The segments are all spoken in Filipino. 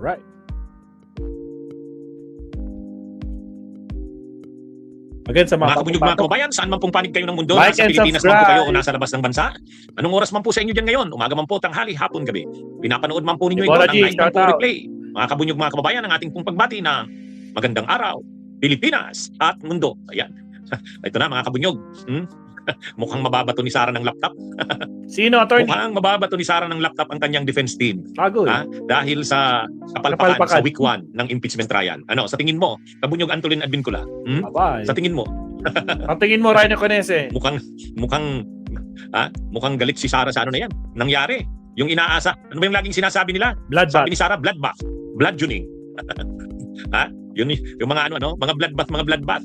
Alright. Again, sa Mga kabunyog, mga kababayan, saan man pong panig kayo ng mundo, like nasa and Pilipinas man po subscribe. kayo o nasa labas ng bansa, anong oras man po sa inyo dyan ngayon, umaga man po, tanghali, hapon, gabi, pinapanood man po ninyo ito, Ebola ang G, live shout po out. replay. Mga kabunyog, mga kababayan, ang ating pong pagbati na magandang araw, Pilipinas at mundo. Ayan. Ito na mga kabunyog. Mukhang mababato ni Sara ng laptop. Sino, attorney? Mukhang mababato ni Sara ng laptop ang kanyang defense team. Agoy. Dahil sa kapalpakan sa week 1 ng impeachment trial. Ano, sa tingin mo, Kabunyog Antolin Advincula? Abay. Sa tingin mo? Ang tingin mo, Rhino Conese? Mukhang galit si Sara sa ano na yan. Nangyari. Yung inaasa. Ano ba yung laging sinasabi nila? Bloodbath. Sabi ni Sara, bloodbath. Bloodjuning. Yun yung mga mga bloodbath.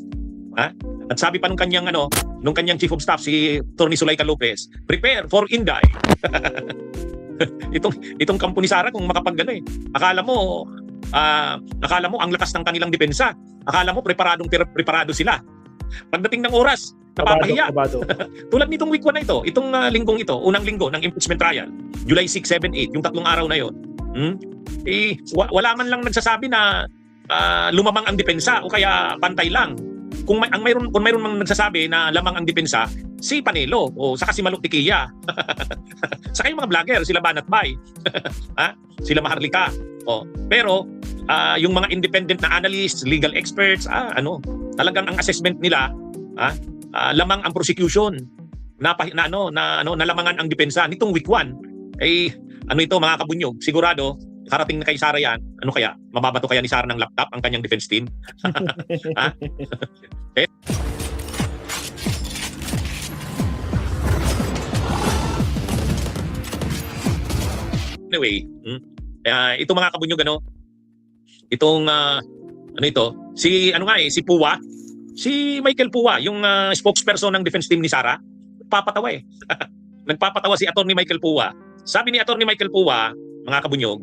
At sabi pa nung kanyang chief of staff si Atty. Zulaika Lopez, prepare for Inday. itong kampo ni Sara kung akala mo ang lakas ng kanilang depensa. Akala mo preparado sila. Pagdating ng oras, napapahiya. Tulad nitong week 1 na ito, itong linggong ito, unang linggo ng impeachment trial, July 6, 7, 8, yung 3 araw na yon. Wala man lang nagsasabi na lumamang ang depensa o kaya pantay lang. Kung mayroon mang nagsasabi na lamang ang depensa, si Panelo o saka si Maluk Tiquilla. Saka yung mga vlogger, sila Banat Bay. Sila Maharlika. Pero yung mga independent na analysts, legal experts, talagang ang assessment nila, lamang ang prosecution. Nalamangan ang depensa nitong week 1. Ito mga kabunyog, sigurado karating na kay Sara yan, ano kaya? Mababato kaya ni Sara ng laptop ang kanyang defense team? Anyway, ito mga kabunyog, itong si Puwa, si Michael Puwa, yung spokesperson ng defense team ni Sara, nagpapatawa nagpapatawa si Atty. Michael Puwa. Sabi ni Atty. Michael Puwa, mga kabunyog,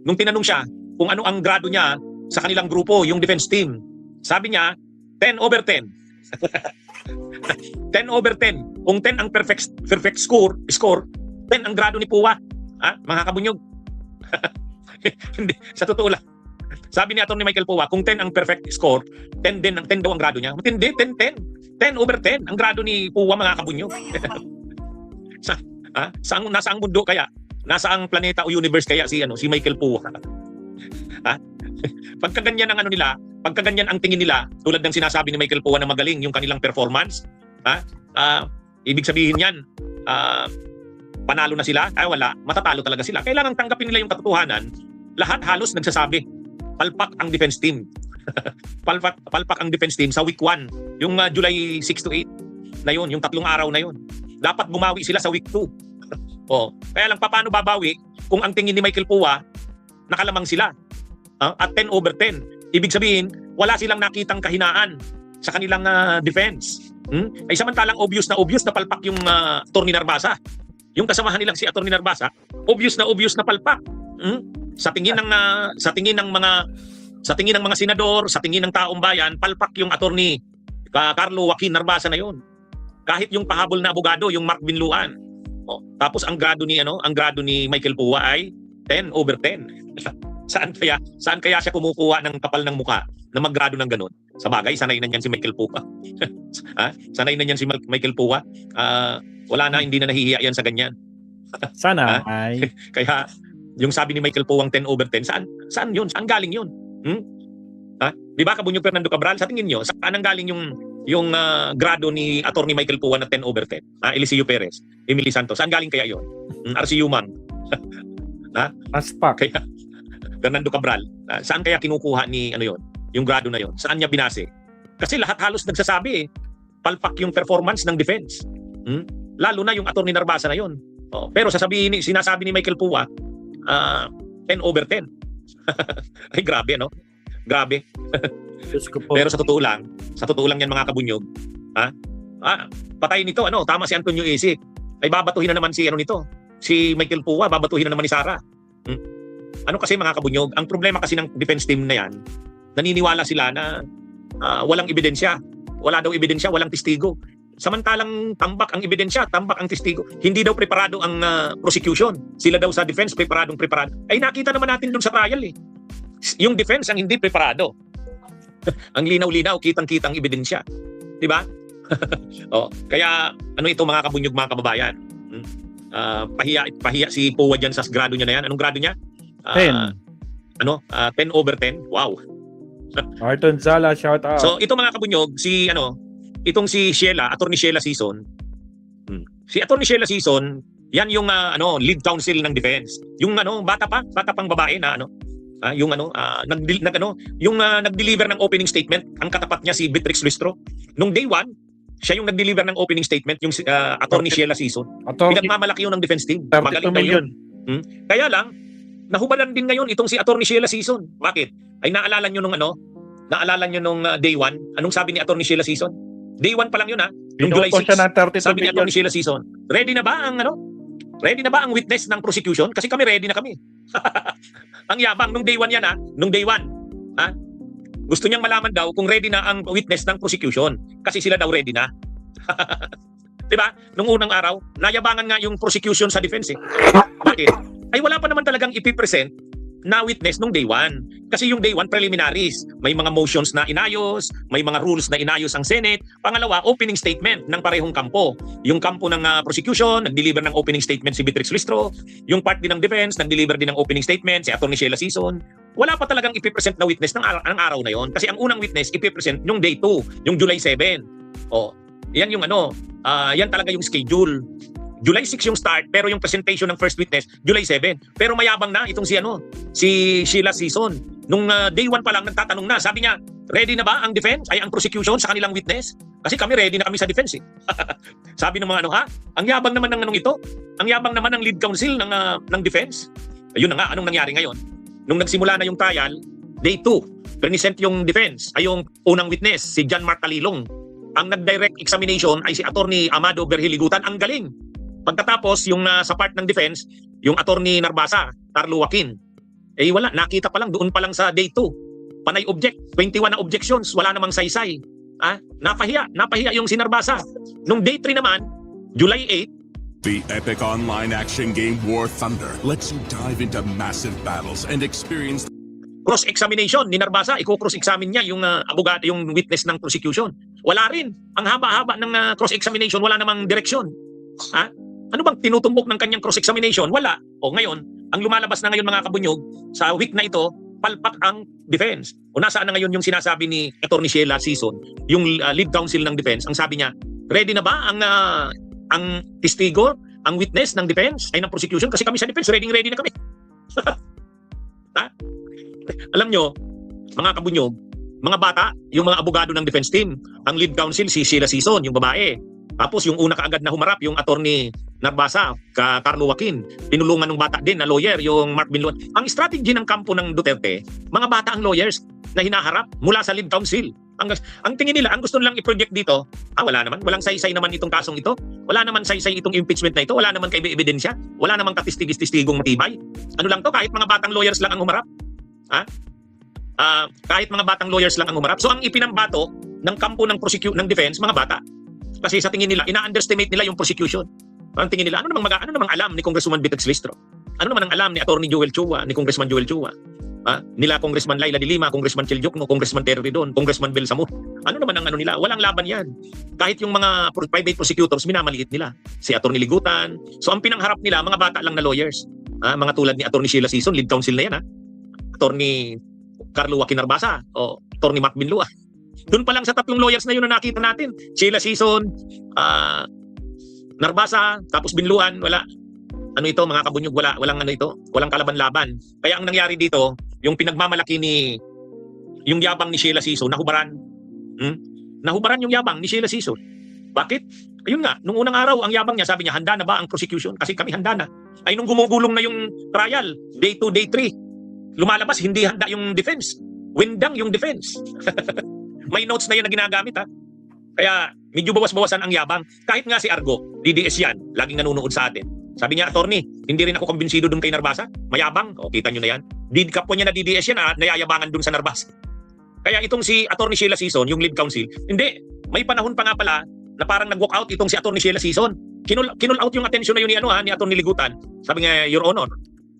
nung tinanong siya kung ano ang grado niya sa kanilang grupo, yung defense team, sabi niya 10/10. 10/10. Kung 10 ang perfect score, 10 ang grado ni Puwa. Mga kabunyog. Hindi, sa totoo lang. Sabi ni Atty. Michael Puwa, kung 10 ang perfect score, 10 daw ang grado niya. Hindi, 10/10. 10/10 ang grado ni Puwa, mga kabunyog. Nasa ang mundo kaya? Nasa ang planeta o universe kaya si Michael Puwa? Pagkaganyan ang pagkaganyan ang tingin nila, tulad ng sinasabi ni Michael Puwa na magaling yung kanilang performance, ibig sabihin yan, panalo na sila? Wala, matatalo talaga sila. Kailangan tanggapin nila yung katotohanan. Lahat halos nagsasabi, palpak ang defense team. palpak ang defense team sa week 1, yung July 6 to 8 na yun, yung 3 araw na yun. Dapat bumawi sila sa week 2. Kaya lang paano babawi kung ang tingin ni Michael Puwa nakalamang sila at 10/10. Ibig sabihin, wala silang nakitang kahinaan sa kanilang defense. Ay samantalang obvious na palpak yung Atty. Narbasa. Yung kasamahan nilang si Atty. Narbasa, obvious na palpak. Sa tingin ng mga senador, sa tingin ng taong bayan, palpak yung Atty. Carlo Joaquin Narbasa na yon. Kahit yung pahabol na abogado, yung Mark Binluan. Tapos ang grado ni Michael Puwa ay 10/10. Saan kaya siya kumukuha ng kapal ng muka na maggrado ng ganun? Sa bagay, sanay na niyan si Michael Puwa. Sanay na niyan si Michael Puwa. Wala na, hindi na nahihiya yan sa ganyan. Sana ay. Kaya yung sabi ni Michael Puwang 10/10, saan yun? Saan galing yun? Di ba, Kabunyog Fernando Cabral, sa tingin nyo, saan ang galing yung grado ni Atty. Michael Puwa na 10/10? Eliseo Perez, Emily Santos, saan galing kaya yun? RCU Mang. Aspak. Kaya Fernando Cabral, saan kaya kinukuha ni yung grado na yon? Saan niya binase? Kasi lahat halos nagsasabi palpak yung performance ng defense. Lalo na yung Atty. Narbasa na yon. Pero sinasabi ni Michael Puwa, 10/10. Ay grabe, Grabe. Pero sa totoo lang yan, mga kabunyog, patay nito, tama si Antonio Isik. Ay babatuhin na naman si Michael Puwa, babatuhin na naman ni Sara. Kasi mga kabunyog, ang problema kasi ng defense team na yan, naniniwala sila na walang ebidensya. Wala daw ebidensya, walang testigo. Samantalang tambak ang ebidensya, tambak ang testigo. Hindi daw preparado ang prosecution. Sila daw sa defense preparado. Ay nakita naman natin dun sa trial eh. Yung defense ang hindi preparado. Ang linaw-linaw, kitang-kitang ebidensya. 'Di ba? Kaya ano ito mga kabunyog, mga kababayan? Pahiya si Powa diyan sa grado niya na yan. Anong grado niya? 10. 10/10. Wow. Arton Zala, shout out. So ito mga kabunyog, itong si Sheila, Attorney Sheila Sison. Si Attorney Sheila Sison, yan yung lead counsel ng defense. Yung bata pang babae na nag-deliver ng opening statement, ang katapat niya si Beatrix Listro. Nung day 1, siya yung nag-deliver ng opening statement, yung Attorney Sheila Sison. Pinagmamalaki yun ng defense team. 32 million. Kaya lang, nahubalan din ngayon itong si Attorney Sheila Sison. Bakit? Ay naalala nyo nung day 1, anong sabi ni Attorney Sheila Sison? Day 1 pa lang yun Nung July 6, siya ng 32 sabi ni million. Attorney Sheila Sison, ready na ba ang witness ng prosecution? Kasi kami ready na kami. Ang yabang nung day 1 yan nung day 1. Gusto niyang malaman daw kung ready na ang witness ng prosecution kasi sila daw ready na. 'Di ba? Nung unang araw, nayabangan nga yung prosecution sa defense eh. Bakit? Ay wala pa naman talagang ipipresent na witness nung day 1. Kasi yung day 1 preliminaries, may mga motions na inayos, may mga rules na inayos ang Senate. Pangalawa, opening statement ng parehong kampo. Yung kampo ng prosecution, nag-deliver ng opening statement si Beatrix Listro. Yung part din ng defense, nag-deliver din ng opening statement si Attorney Sheila Sison. Wala pa talagang ipipresent na witness ng araw na yon. Kasi ang unang witness ipipresent yung day 2, yung July 7. Yan yung yan talaga yung schedule. July 6 yung start, pero yung presentation ng first witness, July 7. Pero mayabang na itong si Sheila Sison. Nung day 1 pa lang nagtatanong na, sabi niya, ready na ba ang defense, ang prosecution sa kanilang witness? Kasi kami ready na kami sa defense eh. Sabi ng mga ang yabang naman ng ito. Ang yabang naman ng lead counsel ng defense. Ayun na nga, anong nangyari ngayon? Nung nagsimula na yung trial, day 2, present yung defense, ay yung unang witness, si John Mark Talilong. Ang nag-direct examination ay si Attorney Amado Berhiligutan. Ang galing. Pagkatapos, yung sa part ng defense, yung Attorney Narbasa, Carlo Joaquin, wala, nakita pa lang, doon pa lang sa day 2. Panay object, 21 na objections, wala namang saysay. Napahiya yung si Narbasa. Nung day 3 naman, July 8, The epic online action game War Thunder lets you dive into massive battles and experience cross-examination ni Narbasa, i-cross-examine niya yung abogado, yung witness ng prosecution. Wala rin. Ang haba-haba ng cross-examination, wala namang direksyon. Ano bang tinutumbok ng kanyang cross-examination? Wala. Ngayon, ang lumalabas na ngayon mga kabunyog, sa week na ito, palpak ang defense. Nasaan na ngayon yung sinasabi ni Attorney Sheila Sison, yung lead counsel ng defense, ang sabi niya, ready na ba ang testigo, ang witness ng defense, ay ng prosecution? Kasi kami sa defense, ready na kami. Alam nyo, mga kabunyog, mga bata, yung mga abogado ng defense team, ang lead counsel si Sheila Sison, yung babae. Tapos yung una kaagad na humarap, yung Attorney Narbasa, Carlo Joaquin, tinulungan ng bata din na lawyer, yung Mark Binluan. Ang strategy ng kampo ng Duterte, mga bata ang lawyers na hinaharap mula sa lead counsel. Ang tingin nila, ang gusto nilang i-project dito, wala naman, walang saysay naman itong kasong ito, wala naman saysay itong impeachment na ito, wala naman ebidensya, wala naman katistigis-tistigong matibay. Ano lang to, kahit mga batang lawyers lang ang humarap. Kahit mga batang lawyers lang ang humarap. So ang ipinambato ng kampo ng defense, mga bata. Kasi sa tingin nila, ina-underestimate nila yung prosecution. Ang tingin nila, ano namang alam ni Congressman Beatrix Listro? Ano naman ang alam ni Attorney Joel Chua, ni Congressman Joel Chua? Nila Congressman Laila de Lima, Congressman Chel Diokno, Congressman Terry Ridon, Congressman Bel Samut. Ano naman ang nila? Walang laban yan. Kahit yung mga private prosecutors, minamaliit nila. Si Attorney Ligutan. So ang pinangharap nila, mga bata lang na lawyers. Mga tulad ni Attorney Sheila Sison, lead counsel na yan. Attorney Carlo Joaquin Narbasa, o Attorney Mark Binlua. Doon pa lang sa tatlong lawyers na yun na nakita natin. Sheila Sison, Narbasa, tapos Binluan, wala. Ano ito, mga kabunyog, walang kalaban-laban. Kaya ang nangyari dito, yung pinagmamalaki yung yabang ni Sheila Sison, nahubaran. Nahubaran yung yabang ni Sheila Sison. Bakit? Ayun nga, nung unang araw, ang yabang niya, sabi niya, handa na ba ang prosecution? Kasi kami handa na. Ay nung gumugulong na yung trial, day 2, day 3, lumalabas, hindi handa yung defense. Windang yung defense. May notes na yan na ginagamit Kaya medyo bawas-bawasan ang yabang. Kahit nga si Argo, DDS yan, laging nanonood sa atin. Sabi niya, Attorney, hindi rin ako kumbinsido dun kay Narbasa. Mayabang. Kita nyo na yan. Kapwa niya na DDS yan nayayabangan dun sa Narbasa. Kaya itong si Attorney Sheila Sison, yung lead counsel, hindi. May panahon pa nga pala na parang nag-walk out itong si Atty. Sheila Sison. Kinul out yung attention na yun ni Atty. Ligutan. Sabi nga, Your Honor,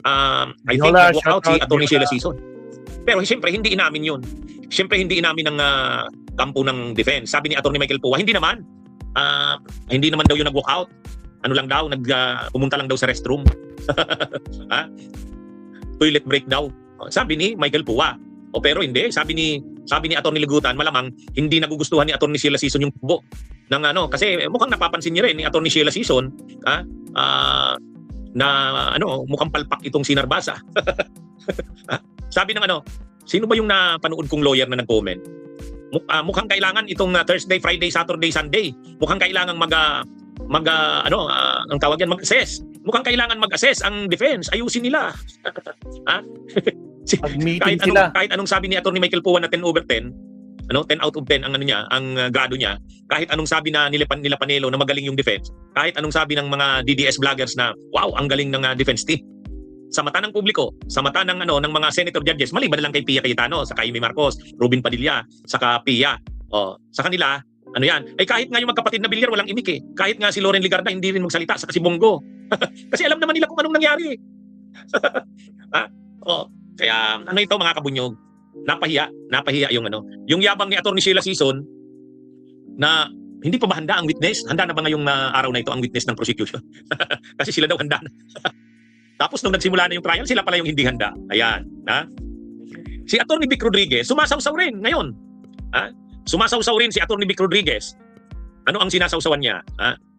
I think Binola, nag-walk out si shout out, Atty. Sheila Binola. Sison. Pero siyempre, hindi inamin yun. Siyempre, hindi inamin ng kampo ng defense. Sabi ni Atty. Michael Pua, hindi naman. Hindi naman daw yung nag-walk out. Ano lang daw, pumunta lang daw sa restroom. Toilet break daw. Sabi ni Michael Pua. Pero hindi, sabi ni Atty. Ligutan, malamang hindi nagugustuhan ni Atty. Sheila Sison yung tubo ng kasi mukhang napapansin niya rin ni Atty. Sheila Sison na mukhang palpak itong si Narbasa. Sabi ng sino ba yung napanood kong lawyer na nag-comment? Mukhang kailangan itong Thursday, Friday, Saturday, Sunday. Mukhang kailangan ang tawag yan, mag-assess. Mukhang kailangan mag-assess ang defense. Ayusin nila. Mag-meeting sila. Kahit anong sabi ni Atty. Michael Pua na 10/10, 10 out of 10 ang ang grado niya. Kahit anong sabi nila Panelo na magaling yung defense. Kahit anong sabi ng mga DDS vloggers na wow, ang galing ng defense team. Sa mata ng publiko, sa mata ng ng mga senator judges, maliban na lang kay Pia Cayetano, sa Jaime Marcos, Ruben Padilla, saka Pia. Sa kanila, yan? Kahit nga yung magkapatid na Villar walang imik eh. Kahit nga si Loren Ligarda hindi rin magsalita sa si Bongo. Kasi alam naman nila kung anong nangyari. Kaya ito mga kabunyog, napahiya yung yabang ni Atty. Sheila Sison na hindi pa ba handa ang witness? Handa na ba ngayong araw na ito ang witness ng prosecution? Kasi sila daw handa na. Tapos nung nagsimula na yung trial, sila pala yung hindi handa. Ayan. Si Atty. Vic Rodriguez, sumasawsaw rin ngayon. Sumasawsaw rin si Atty. Vic Rodriguez. Ano ang sinasawsawan niya?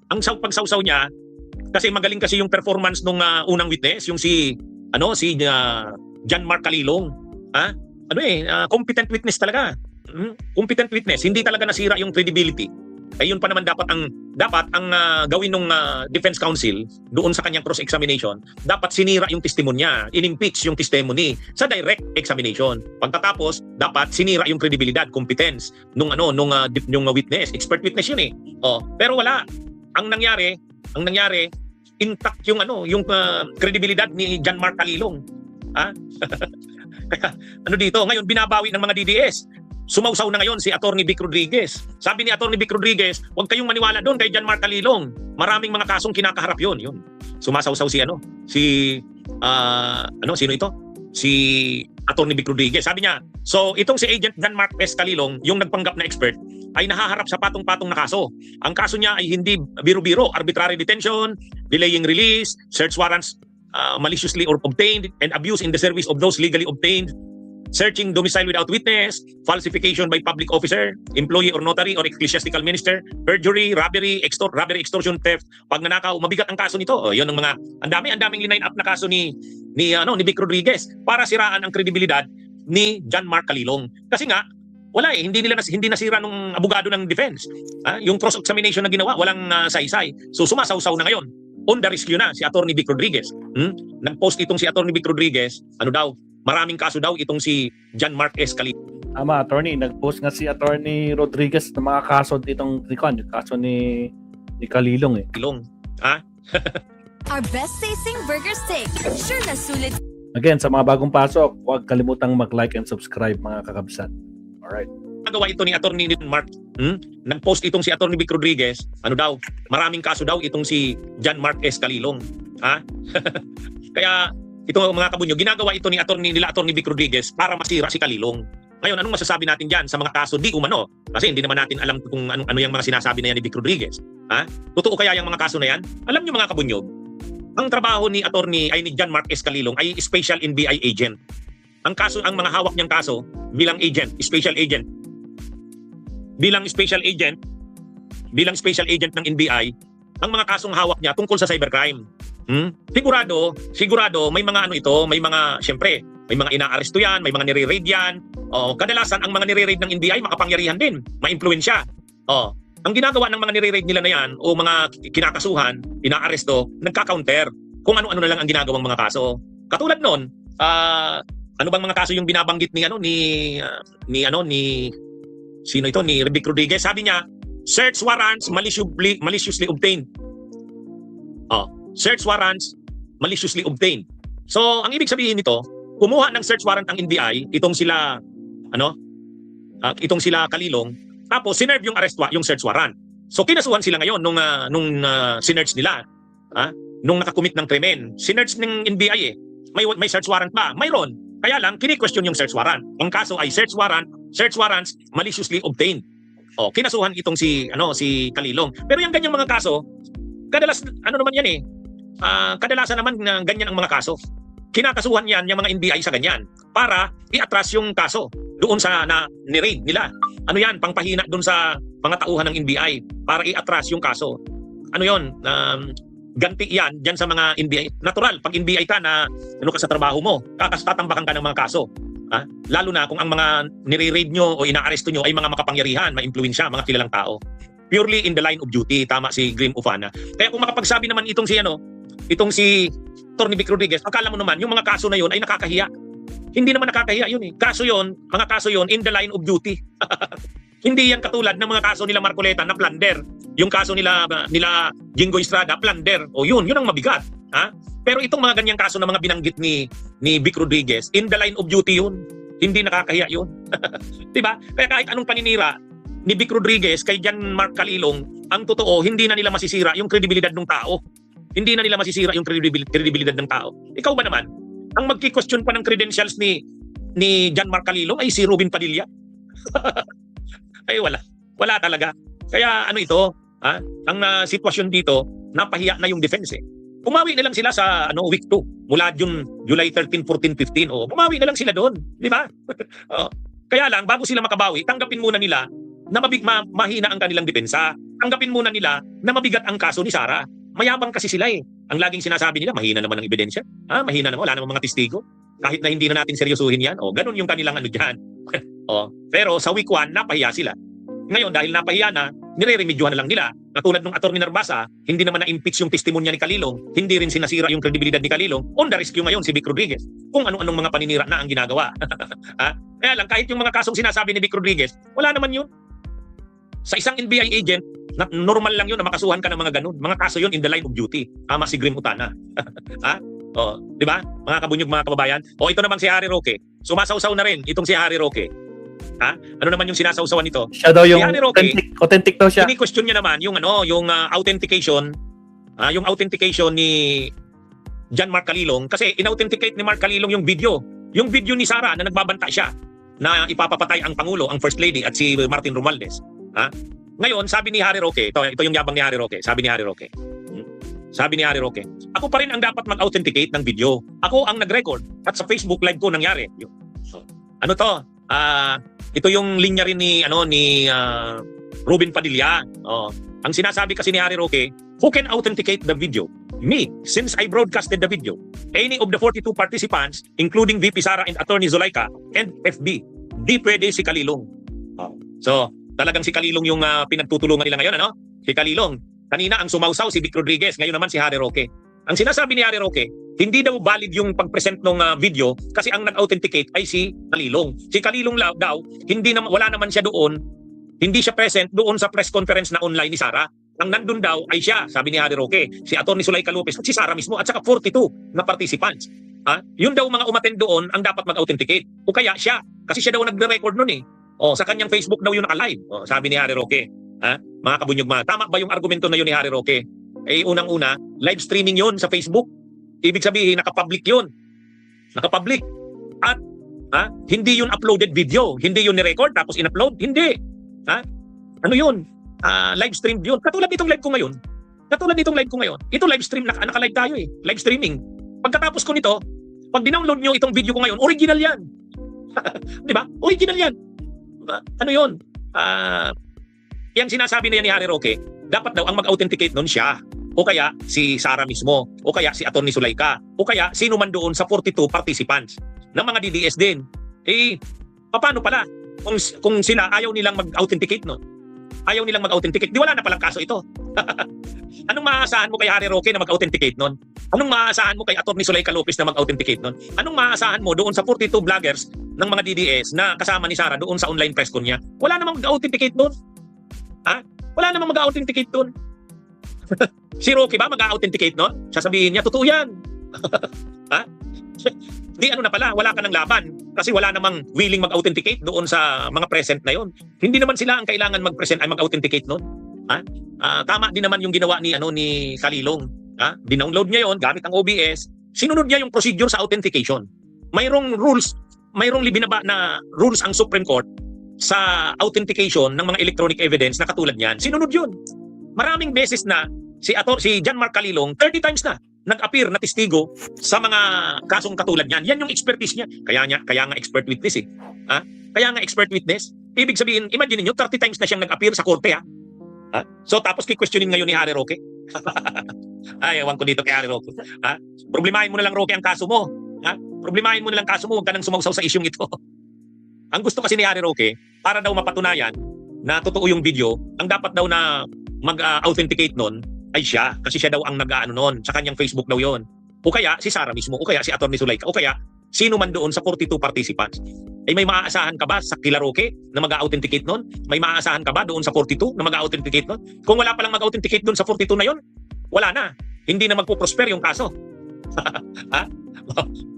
Ang pagsawsaw niya, kasi magaling kasi yung performance nung unang witness, yung si John Mark Calilong. Competent witness talaga. Competent witness. Hindi talaga nasira yung credibility. Yun pa naman dapat ang gawin ng defense counsel doon sa kanyang cross-examination. Dapat sinira yung testimonya, in-impeach yung testimony sa direct examination. Pagkatapos, dapat sinira yung credibility, competence nung witness, expert witness yun eh. Pero wala. Ang nangyari, intact yung credibility ni John Mark Calilong. Kaya dito, ngayon binabawi ng mga DDS. Sumausaw na ngayon si Atty. Vic Rodriguez. Sabi ni Atty. Vic Rodriguez, huwag kayong maniwala doon kay John Mark Calilong. Maraming mga kasong kinakaharap yun. Sumasawsaw sino ito? Si Atty. Vic Rodriguez. Sabi niya, so itong si Agent John Mark S. Calilong, yung nagpanggap na expert, ay nahaharap sa patong-patong na kaso. Ang kaso niya ay hindi biro-biro, arbitrary detention, delaying release, search warrants maliciously or obtained, and abuse in the service of those legally obtained, searching domicile without witness, falsification by public officer, employee or notary or ecclesiastical minister, perjury, robbery, extortion, theft, pagnanakaw. Mabigat ang kaso nito. Yun ang daming line up na kaso ni Vic Rodriguez para siraan ang kredibilidad ni John Mark Calilong. Kasi nga wala hindi nasira nung abogado ng defense. Yung cross-examination na ginawa, walang saysay. So sumasawsaw na ngayon. On the rescue na si Atty. Vic Rodriguez. Nag-post itong si Atty. Vic Rodriguez, maraming kaso daw itong si John Mark S. Calilong. Tama, attorney. Nag-post nga si Atty. Rodriguez ng mga kaso ditong yung kaso ni Calilong eh. Our best tasting burger steak. Sure na sulit. Again, sa mga bagong pasok, huwag kalimutang mag-like and subscribe mga kakabsat. Alright. Nagawa ito ni Atty. Mark. Nag-post itong si Atty. Vic Rodriguez, maraming kaso daw itong si John Mark S. Calilong. Kaya ito mga kabunyo, ginagawa ito nila Atty. Vic Rodriguez para masira si Calilong. Ngayon, anong masasabi natin diyan sa mga kaso di umano? Kasi hindi naman natin alam kung ano yung mga sinasabi na yan ni Vic Rodriguez. Totoo kaya yung mga kaso na yan? Alam niyo mga kabunyog, ang trabaho ni John Mark S. Calilong ay special NBI agent. Ang mga hawak niyang kaso bilang special agent ng NBI, ang mga kasong hawak niya tungkol sa cybercrime. Sigurado may mga siyempre, may mga inaaresto yan, may mga nire-raid yan. Kadalasan ang mga nire-raid ng NBI makapangyarihan din, maimpluwensya. Ang ginagawa ng mga nire-raid nila na yan o mga kinakasuhan, inaaresto, nagka-counter kung ano-ano na lang ang ginagawang mga kaso. Katulad noon, ano bang mga kaso yung binabanggit ni Vic Rodriguez? Sabi niya, search warrants maliciously obtained. Search warrants maliciously obtained. So, ang ibig sabihin nito, kumuha ng search warrant ang NBI, itong sila Calilong, tapos sinerve yung search warrant. So kinasuhan sila ngayon nung sinerch nila, nung nakakumit ng krimen. Sinerch ng NBI eh. May search warrant ba? Mayroon. Kaya lang kini-question yung search warrant. Ang kaso ay search warrants maliciously obtained. Kinasuhan itong si Kalilong. Pero yung ganyang mga kaso, kadalasan naman ganyan ang mga kaso. Kinakasuhan yan yung mga NBI sa ganyan para i-atras yung kaso doon sa ni-raid nila. Ano yan, pangpahina doon sa mga tauhan ng NBI para i-atras yung kaso. Ano yon? Ganti yan dyan sa mga NBI. Natural, pag NBI ka na ka sa trabaho mo, tatambakan ka ng mga kaso. Lalo na kung ang mga nire-raid nyo o ina-aresto nyo ay mga makapangyarihan, ma-impluwensya, mga kilalang tao. Purely in the line of duty, tama si Grim Ufana. Kaya kung makapagsabi naman itong si Atty. Vic Rodriguez, akala mo naman yung mga kaso na yun ay nakakahiya. Hindi naman nakakahiya yun eh. Mga kaso yun in the line of duty. Hindi yan katulad ng mga kaso nila Marcoleta na plunder. Yung kaso nila Jingo Estrada, plunder. Yun ang mabigat. Pero itong mga ganyang kaso na mga binanggit ni Vic Rodriguez, in the line of duty yun. Hindi nakakahiya yun. Diba? Kaya kahit anong paninira ni Vic Rodriguez kay Jan Mark Kalilong, ang totoo, hindi na nila masisira yung kredibilidad ng tao. Hindi na nila masisira yung kredibilidad ng tao. Ikaw ba naman? Ang magki-question pa ng credentials ni Jan Mark Kalilong ay si Robin Padilla. Ay wala. Wala talaga. Kaya ito, ang sitwasyon dito, napahiya na yung defense eh. Pumawi na lang sila sa week 2 mula July 13, 14, 15. Pumawi na lang sila doon, di ba? Kaya lang bago sila makabawi, tanggapin muna nila na mahina ang kanilang depensa. Tanggapin muna nila na mabigat ang kaso ni Sara. Mayabang kasi sila eh. Ang laging sinasabi nila, mahina naman ang ebidensya. Mahina naman, wala namang mga testigo. Kahit na hindi na natin seryosuhin yan. Ganun yung kanilang dyan. Pero sa week 1, napahiya sila. Ngayon, dahil napahiya na, nire-remedyohan na lang nila. Katulad ng Atty. Narbasa, hindi naman na-impeach yung testimonya ni Kalilong, hindi rin sinasira yung kredibilidad ni Kalilong. On the rescue ngayon si Vic Rodriguez. Kung anong mga paninira na ang ginagawa. Kaya lang, kahit yung mga kasong sinasabi ni Vic Rodriguez, wala naman yun. Sa isang NBI agent, normal lang yun na makasuhan ka ng mga ganun. Mga kaso yun in the line of duty. Tama si Grim Utana. Di ba? Mga kabunyog, mga kababayan. Ito naman si Harry Roque. Sumasawsaw na rin itong si Harry Roque. Ano naman yung sinasawsawan nito? Siya daw yung Roque, authentic daw siya. Ini-question niya naman yung authentication, yung authentication ni Jan Mark Kalilong kasi in-authenticate ni Mark Kalilong yung video. Yung video ni Sara na nagbabanta siya na ipapapatay ang Pangulo, ang First Lady at si Martin Romualdez. Ngayon, sabi ni Harry Roque, ito yung yabang ni Harry Roque. Sabi ni Harry Roque, ako pa rin ang dapat mag-authenticate ng video. Ako ang nag-record at sa Facebook live ko nangyari. Ano to? Ito yung linya rin ni Robin Padilla. Ang sinasabi kasi ni Harry Roque, who can authenticate the video? Me, since I broadcasted the video. Any of the 42 participants, including VP Sara and Atty. Zulaika and FB, di pwede si Kalilong. So, talagang si Kalilong yung pinagtutulungan nila ngayon, Si Kalilong. Kanina ang sumausaw si Vic Rodriguez, ngayon naman si Harry Roque. Ang sinasabi ni Harry Roque, hindi daw valid yung pag-present ng video kasi ang nag-authenticate ay si Kalilong. Si Kalilong daw, wala naman siya doon, hindi siya present doon sa press conference na online ni Sara. Ang nandun daw ay siya, sabi ni Harry Roque, si Atty. Zulaika Lopez at si Sara mismo at saka 42 na participants. Yun daw mga umattend doon ang dapat mag-authenticate. O kaya siya, kasi siya daw nagre-record nun eh. Sa kanyang Facebook daw yun naka-live. Sabi ni Harry Roque. Mga kabunyog, tama ba yung argumento na yun ni Harry Roque? Unang-una, live streaming yun sa Facebook. Ibig sabihin, nakapublic yun. Nakapublic. At hindi yun uploaded video. Hindi yun ni-record tapos in-upload. Hindi. Ano yun? Live stream yun. Katulad nitong live ko ngayon. Ito live stream, naka-live tayo eh. Live streaming. Pagkatapos ko nito, pag dinownload nyo itong video ko ngayon, original yan. Di ba? Original yan. Ano yun? Yan sinasabi na yan ni Harry Roque, dapat daw ang mag-authenticate nun siya. O kaya si Sara mismo. O kaya si Atty. Zulaika. O kaya sino man doon sa 42 participants ng mga DDS din. Paano pala? Kung sila ayaw nilang mag-authenticate nun? Ayaw nilang mag-authenticate. Di wala na palang kaso ito. Anong maaasahan mo kay Harry Roque na mag-authenticate nun? Anong maaasahan mo kay Atty. Zulaika Lopez na mag-authenticate nun? Anong maaasahan mo doon sa 42 vloggers ng mga DDS na kasama ni Sara doon sa online press con niya? Wala namang mag-authenticate doon. Wala namang mag-authenticate doon. Si Roque ba mag-authenticate nun? Sasabihin niya, totoo yan. Di na pala, wala ka ng laban. Kasi wala namang willing mag-authenticate doon sa mga present na yon. Hindi naman sila ang kailangan mag-present ay mag-authenticate nun. Tama din naman yung ginawa ni Kalilong. Dinownload niya yon gamit ang OBS. Sinunod niya yung procedure sa authentication. Mayroong rules, mayroong libinaba na rules ang Supreme Court sa authentication ng mga electronic evidence na katulad niyan. Sinunod yun. Maraming beses na si John Mark Kalilong 30 times na nag-appear na testigo sa mga kasong katulad niyan. Yan yung expertise niya. Kaya nga expert witness eh. Kaya nga expert witness. Ibig sabihin, imagine niyo 30 times na siyang nag-appear sa korte So tapos ki-questionin ngayon ni Harry Roque. Ay, ewan ko dito kay Harry Roque. Problemahin mo na lang, Roque, ang kaso mo. Problemahin mo na lang kaso mo, huwag ka nang sumausaw sa isyong ito. Ang gusto kasi ni Harry Roque, para daw mapatunayan na totoo yung video, ang dapat daw na mag-authenticate nun ay siya. Kasi siya daw ang nag-ano nun. Sa kanyang Facebook daw yon. O kaya si Sarah mismo, o kaya si Atty. Zulaika, o kaya sino man doon sa 42 participants. May maaasahan ka ba sa kila Roque na mag-authenticate nun? May maaasahan ka ba doon sa 42 na mag-authenticate nun? Kung wala palang mag-authenticate doon sa 42 na yon, wala na. Hindi na magpo-prosper yung kaso.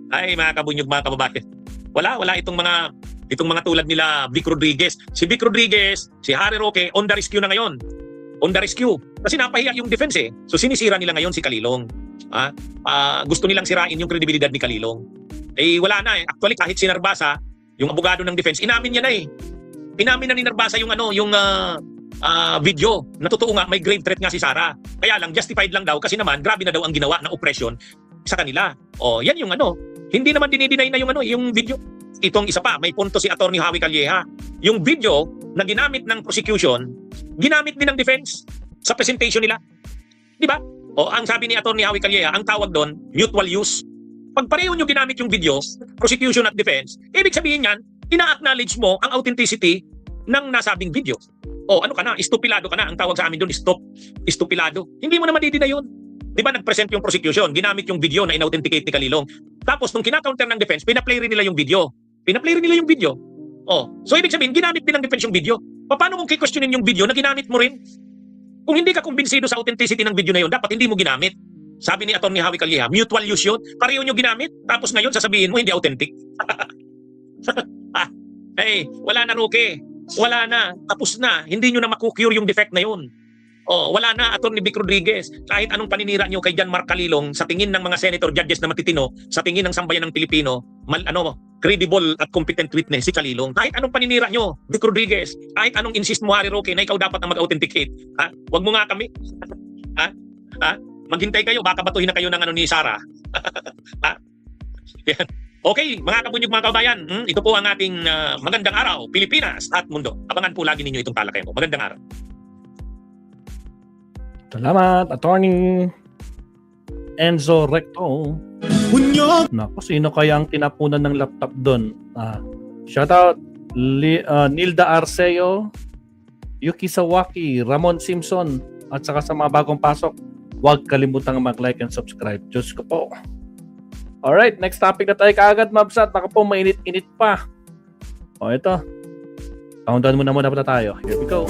Ay, mga kabunyog, mga kababayan. Wala itong mga tulad nila Vic Rodriguez. Si Vic Rodriguez, si Harry Roque, on the rescue na ngayon. On the rescue. Kasi napahiya yung defense eh. So sinisira nila ngayon si Kalilong. Gusto nilang sirain yung kredibilidad ni Kalilong. Wala na eh. Actually, kahit si Narbasa, yung abogado ng defense, inamin niya na eh. Inamin na ni Narbasa yung video na totoo nga may grave threat nga si Sarah. Kaya lang justified lang daw kasi naman grabe na daw ang ginawa na oppression sa kanila. Yan yung hindi naman dinideny na yung video. Itong isa pa, may punto si Atty. Howie Calleja. Yung video na ginamit ng prosecution, ginamit din ng defense sa presentation nila. Di ba? Ang sabi ni Atty. Howie Calleja, ang tawag doon, mutual use. Pag pareho nyo ginamit yung video, prosecution at defense, ibig sabihin yan, ina-acknowledge mo ang authenticity ng nasabing video. Ano ka na? Estupilado ka na. Ang tawag sa amin doon, estupilado. Hindi mo naman didina yun. Di ba nag-present yung prosecution, ginamit yung video na in-authenticate ni Kalilong. Tapos nung kina-counter ng defense, pina-play rin nila yung video. So ibig sabihin, ginamit din ng defense yung video. Paano mong ki-questionin yung video na ginamit mo rin? Kung hindi ka kumbinsido sa authenticity ng video na yun, dapat hindi mo ginamit. Sabi ni Atty. Howie Calleja, mutual use yun. Pareho nyo ginamit, tapos ngayon sasabihin mo hindi authentic. Wala na, Roque. Wala na. Tapos na. Hindi nyo na makukure yung defect na yun. Wala na, Atty. Vic Rodriguez. Kahit anong paninira nyo kay John Mark Kalilong, sa tingin ng mga senator judges na matitino, sa tingin ng sambayan ng Pilipino, credible at competent witness si Kalilong. Kahit anong paninira nyo, Vic Rodriguez, kahit anong insist mo, Harry Roque, na ikaw dapat na mag-authenticate. Wag mo nga kami. Maghintay kayo, baka batuhin na kayo ng ni Sarah. Yan. Okay, mga kabunyog, mga kabayan, ito po ang ating magandang araw, Pilipinas at mundo. Abangan po lagi ninyo itong talakayan ko. Magandang araw. Salamat, Attorney Enzo Recto. Naku, sino kaya ang tinapunan ng laptop doon? Shoutout Nilda Arceo, Yuki Sawaki, Ramon Simpson, at saka sa mga bagong pasok, huwag kalimutang mag-like and subscribe. Diyos ko po. Alright, next topic na tayo kaagad, Mabsat. Naku po, mainit-init pa. Ito. Countdown muna tayo. Here we go.